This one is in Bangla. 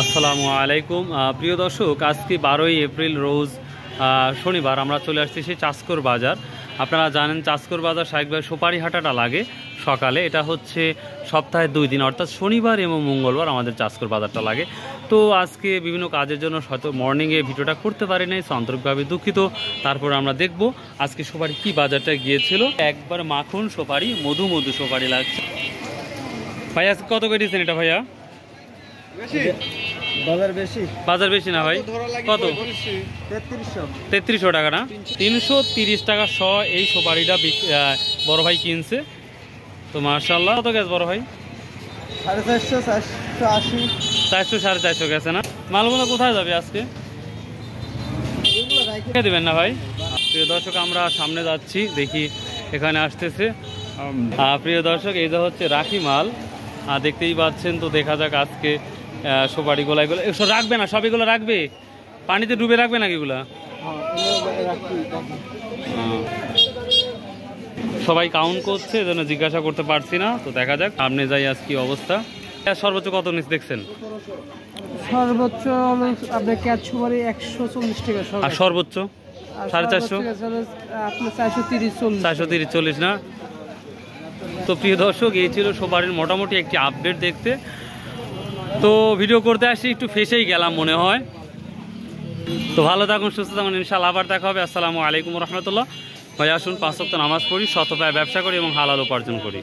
আসসালামু আলাইকুম প্রিয় দর্শক, আজকে 12ই এপ্রিল রোজ শনিবার আমরা চলে আসছি সেই চাষকর বাজার। আপনারা জানেন চাষকর বাজার স্বাভাবিকভাবে সুপারি হাটাটা লাগে সকালে। এটা হচ্ছে সপ্তাহে 2 দিন, অর্থাৎ শনিবার এবং মঙ্গলবার আমাদের চাষকর বাজারটা লাগে। তো আজকে বিভিন্ন কাজের জন্য হয়তো মর্নিংয়ে ভিডিওটা করতে পারি নাই, আন্তরিকভাবে দুঃখিত। তারপর আমরা দেখব আজকে সুপারি কি বাজারটা গিয়েছিল। একবার মাখন সুপারি, মধু মধু সুপারি লাগছে। ভাই আজকে কত করে দিচ্ছেন এটা ভাইয়া? বাজার বেশি না ভাই, কত? 3300 টাকা না? 330 টাকা শ এই সুপারিটা বড় ভাই কিনছে। তো মাশাআল্লাহ। কত গেছে বড় ভাই? 450, 480, 400 450 গেছে না? মালগুলো কোথায় যাবে আজকে? দেবেন না ভাই? প্রিয় দর্শক, আমরা সামনে যাচ্ছি, দেখি এখানে আসতেছে। প্রিয় দর্শক, এই যে হচ্ছে রাখি মাল, দেখতেই পাচ্ছেন। তো দেখা যাক আজকে সুপারিগুলো, এগুলো রাখবে না, সব এগুলো রাখবে, পানিতে ডুবে রাখবে নাকি এগুলা? সবাই কাউন্ট করছে, এজন্য জিজ্ঞাসা করতে পারছি না। তো দেখা যাক সামনে যাই আজ কি অবস্থা। সর্বোচ্চ কত নিচ দেখছেন? সর্বোচ্চ আপনার ক্যাচ সুপারি 140 টাকা, আর সর্বোচ্চ 450, আপনার 430 430 না? তো প্রিয় দর্শক, এই ছিল সুপারির মোটামুটি একটি আপডেট দেখতে। তো ভিডিও করতে আসি, একটু ফেসেই গেলাম মনে হয়। তো ভালো থাকুন, সুস্থ থাকুন, ইনশাআল্লাহ আবার দেখা হবে। আসসালামু আলাইকুম রহমতুল্লাহ। ভাই আসুন 5 ওয়াক্ত নামাজ পড়ি, সৎ উপায়ে ব্যবসা করি এবং হালাল উপার্জন করি।